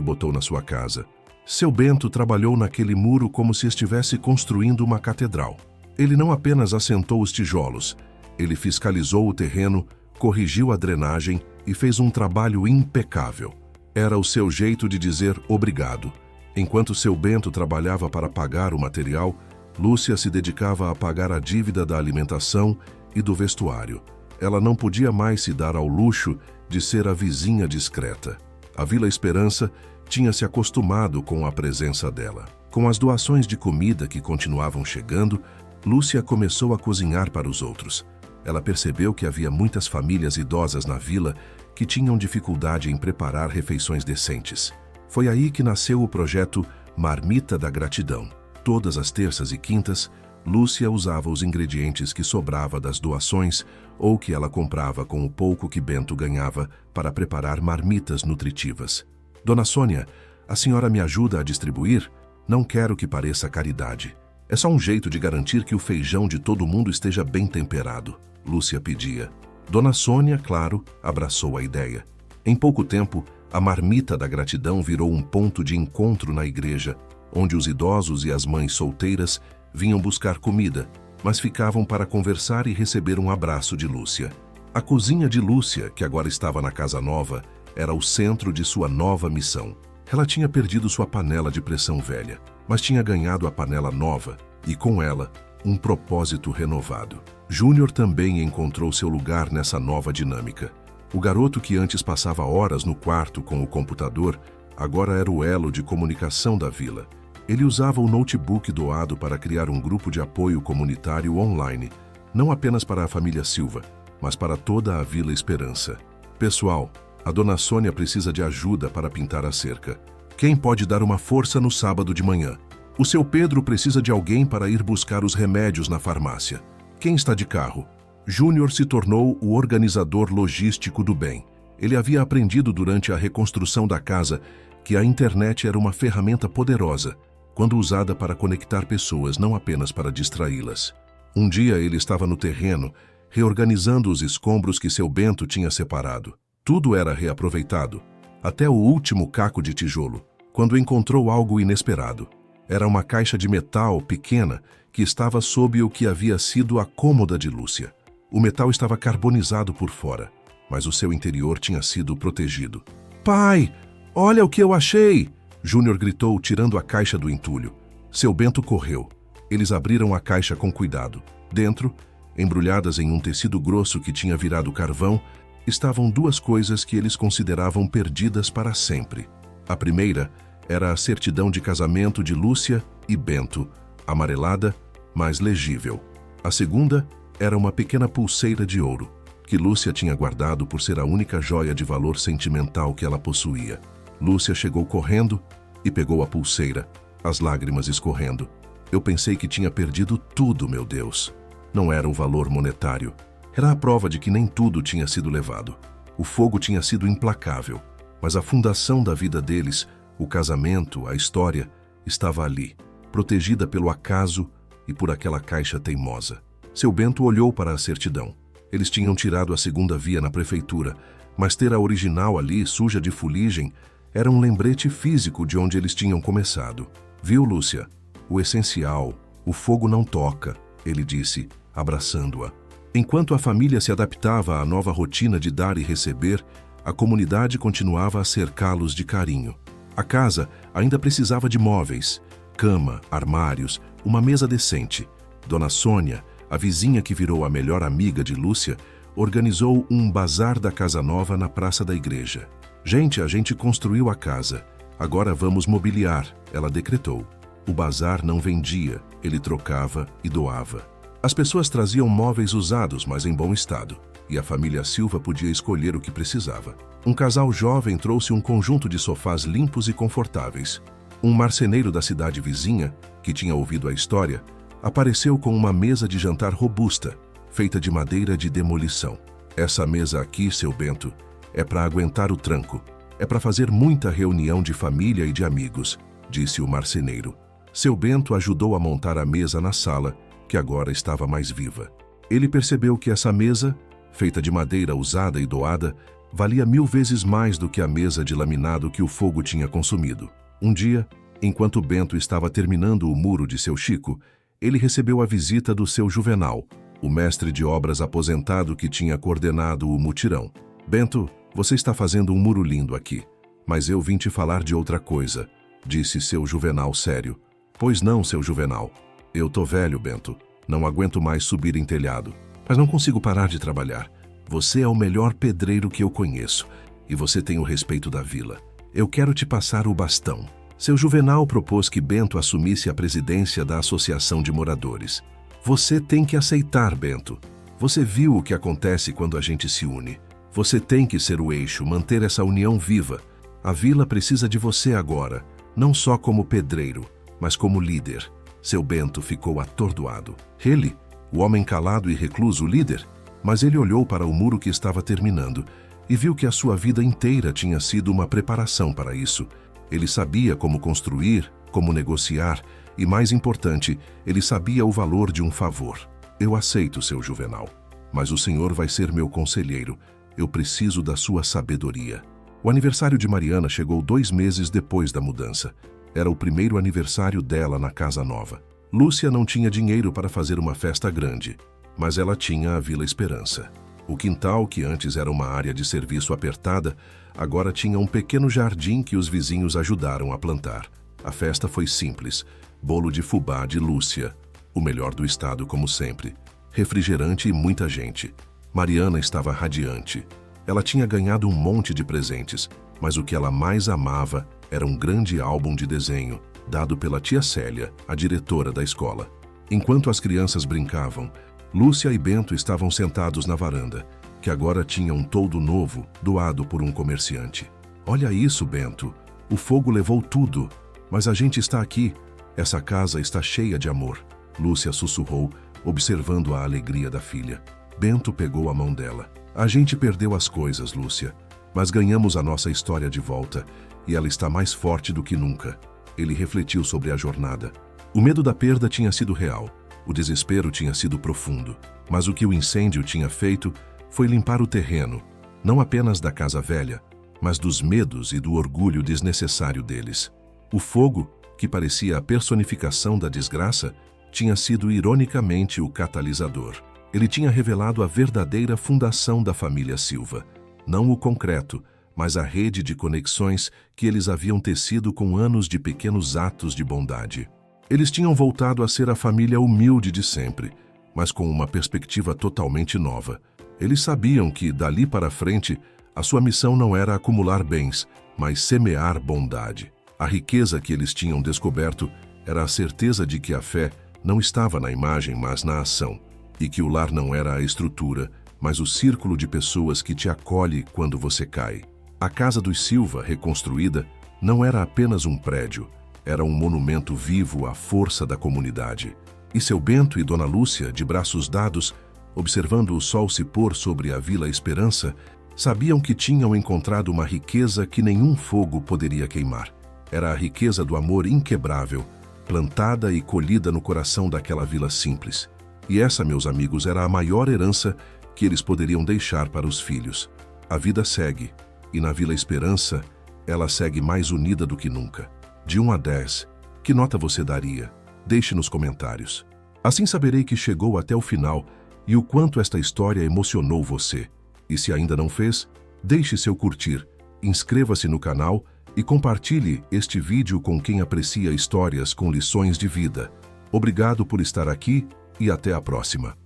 botou na sua casa. Seu Bento trabalhou naquele muro como se estivesse construindo uma catedral. Ele não apenas assentou os tijolos, ele fiscalizou o terreno, corrigiu a drenagem e fez um trabalho impecável. Era o seu jeito de dizer obrigado. Enquanto seu Bento trabalhava para pagar o material, Lúcia se dedicava a pagar a dívida da alimentação e do vestuário. Ela não podia mais se dar ao luxo de ser a vizinha discreta. A Vila Esperança tinha se acostumado com a presença dela. Com as doações de comida que continuavam chegando, Lúcia começou a cozinhar para os outros. Ela percebeu que havia muitas famílias idosas na vila que tinham dificuldade em preparar refeições decentes. Foi aí que nasceu o projeto Marmita da Gratidão. Todas as terças e quintas, Lúcia usava os ingredientes que sobrava das doações ou que ela comprava com o pouco que Bento ganhava para preparar marmitas nutritivas. Dona Sônia, a senhora me ajuda a distribuir? Não quero que pareça caridade. É só um jeito de garantir que o feijão de todo mundo esteja bem temperado, Lúcia pedia. Dona Sônia, claro, abraçou a ideia. Em pouco tempo, a Marmita da Gratidão virou um ponto de encontro na igreja, onde os idosos e as mães solteiras vinham buscar comida, mas ficavam para conversar e receber um abraço de Lúcia. A cozinha de Lúcia, que agora estava na casa nova, era o centro de sua nova missão. Ela tinha perdido sua panela de pressão velha, mas tinha ganhado a panela nova e, com ela, um propósito renovado. Júnior também encontrou seu lugar nessa nova dinâmica. O garoto que antes passava horas no quarto com o computador, agora era o elo de comunicação da vila. Ele usava o notebook doado para criar um grupo de apoio comunitário online, não apenas para a família Silva, mas para toda a Vila Esperança. Pessoal, a Dona Sônia precisa de ajuda para pintar a cerca. Quem pode dar uma força no sábado de manhã? O seu Pedro precisa de alguém para ir buscar os remédios na farmácia. Quem está de carro? Júnior se tornou o organizador logístico do bem. Ele havia aprendido durante a reconstrução da casa que a internet era uma ferramenta poderosa, quando usada para conectar pessoas, não apenas para distraí-las. Um dia ele estava no terreno, reorganizando os escombros que seu Bento tinha separado. Tudo era reaproveitado, até o último caco de tijolo, quando encontrou algo inesperado. Era uma caixa de metal pequena que estava sob o que havia sido a cômoda de Lúcia. O metal estava carbonizado por fora, mas o seu interior tinha sido protegido. "Pai, olha o que eu achei!" Júnior gritou, tirando a caixa do entulho. Seu Bento correu. Eles abriram a caixa com cuidado. Dentro, embrulhadas em um tecido grosso que tinha virado carvão, estavam duas coisas que eles consideravam perdidas para sempre. A primeira era a certidão de casamento de Lúcia e Bento, amarelada, mas legível. A segunda era uma pequena pulseira de ouro, que Lúcia tinha guardado por ser a única joia de valor sentimental que ela possuía. Lúcia chegou correndo e pegou a pulseira, as lágrimas escorrendo. "Eu pensei que tinha perdido tudo, meu Deus." Não era o valor monetário. Era a prova de que nem tudo tinha sido levado. O fogo tinha sido implacável, mas a fundação da vida deles, o casamento, a história, estava ali, protegida pelo acaso e por aquela caixa teimosa. Seu Bento olhou para a certidão. Eles tinham tirado a segunda via na prefeitura, mas ter a original ali, suja de fuligem, era um lembrete físico de onde eles tinham começado. "Viu, Lúcia? O essencial, o fogo não toca", ele disse, abraçando-a. Enquanto a família se adaptava à nova rotina de dar e receber, a comunidade continuava a cercá-los de carinho. A casa ainda precisava de móveis, cama, armários, uma mesa decente. Dona Sônia, a vizinha que virou a melhor amiga de Lúcia, organizou um bazar da casa nova na praça da igreja. "Gente, a gente construiu a casa. Agora vamos mobiliar", ela decretou. O bazar não vendia, ele trocava e doava. As pessoas traziam móveis usados, mas em bom estado, e a família Silva podia escolher o que precisava. Um casal jovem trouxe um conjunto de sofás limpos e confortáveis. Um marceneiro da cidade vizinha, que tinha ouvido a história, apareceu com uma mesa de jantar robusta, feita de madeira de demolição. "Essa mesa aqui, seu Bento, é para aguentar o tranco. É para fazer muita reunião de família e de amigos", disse o marceneiro. Seu Bento ajudou a montar a mesa na sala, que agora estava mais viva. Ele percebeu que essa mesa, feita de madeira usada e doada, valia 1000 vezes mais do que a mesa de laminado que o fogo tinha consumido. Um dia, enquanto Bento estava terminando o muro de seu Chico, ele recebeu a visita do seu Juvenal, o mestre de obras aposentado que tinha coordenado o mutirão. Bento, você está fazendo um muro lindo aqui, mas eu vim te falar de outra coisa, disse seu Juvenal sério. Pois não, seu Juvenal. Eu tô velho, Bento. Não aguento mais subir em telhado. Mas não consigo parar de trabalhar. Você é o melhor pedreiro que eu conheço. E você tem o respeito da vila. Eu quero te passar o bastão. Seu Juvenal propôs que Bento assumisse a presidência da Associação de Moradores. Você tem que aceitar, Bento. Você viu o que acontece quando a gente se une. Você tem que ser o eixo, manter essa união viva. A vila precisa de você agora, não só como pedreiro, mas como líder. Seu Bento ficou atordoado. Ele, o homem calado e recluso líder? Mas ele olhou para o muro que estava terminando e viu que a sua vida inteira tinha sido uma preparação para isso. Ele sabia como construir, como negociar e, mais importante, ele sabia o valor de um favor. Eu aceito, seu Juvenal, mas o senhor vai ser meu conselheiro. Eu preciso da sua sabedoria. O aniversário de Mariana chegou 2 meses depois da mudança. Era o primeiro aniversário dela na casa nova. Lúcia não tinha dinheiro para fazer uma festa grande, mas ela tinha a Vila Esperança. O quintal, que antes era uma área de serviço apertada, agora tinha um pequeno jardim que os vizinhos ajudaram a plantar. A festa foi simples. Bolo de fubá de Lúcia, o melhor do estado como sempre. Refrigerante e muita gente. Mariana estava radiante. Ela tinha ganhado um monte de presentes, mas o que ela mais amava era um grande álbum de desenho, dado pela tia Célia, a diretora da escola. Enquanto as crianças brincavam, Lúcia e Bento estavam sentados na varanda, que agora tinha um toldo novo, doado por um comerciante. Olha isso, Bento. O fogo levou tudo, mas a gente está aqui. Essa casa está cheia de amor. Lúcia sussurrou, observando a alegria da filha. Bento pegou a mão dela. A gente perdeu as coisas, Lúcia, mas ganhamos a nossa história de volta e ela está mais forte do que nunca. Ele refletiu sobre a jornada. O medo da perda tinha sido real, o desespero tinha sido profundo, mas o que o incêndio tinha feito foi limpar o terreno, não apenas da casa velha, mas dos medos e do orgulho desnecessário deles. O fogo, que parecia a personificação da desgraça, tinha sido ironicamente o catalisador. Ele tinha revelado a verdadeira fundação da família Silva, não o concreto, mas a rede de conexões que eles haviam tecido com anos de pequenos atos de bondade. Eles tinham voltado a ser a família humilde de sempre, mas com uma perspectiva totalmente nova. Eles sabiam que, dali para frente, a sua missão não era acumular bens, mas semear bondade. A riqueza que eles tinham descoberto era a certeza de que a fé não estava na imagem, mas na ação, e que o lar não era a estrutura, mas o círculo de pessoas que te acolhe quando você cai. A casa dos Silva, reconstruída, não era apenas um prédio, era um monumento vivo à força da comunidade. E seu Bento e Dona Lúcia, de braços dados, observando o sol se pôr sobre a Vila Esperança, sabiam que tinham encontrado uma riqueza que nenhum fogo poderia queimar. Era a riqueza do amor inquebrável, plantada e colhida no coração daquela vila simples. E essa, meus amigos, era a maior herança que eles poderiam deixar para os filhos. A vida segue, e na Vila Esperança, ela segue mais unida do que nunca. De 1 a 10, que nota você daria? Deixe nos comentários. Assim saberei que chegou até o final e o quanto esta história emocionou você. E se ainda não fez, deixe seu curtir, inscreva-se no canal e compartilhe este vídeo com quem aprecia histórias com lições de vida. Obrigado por estar aqui e até a próxima.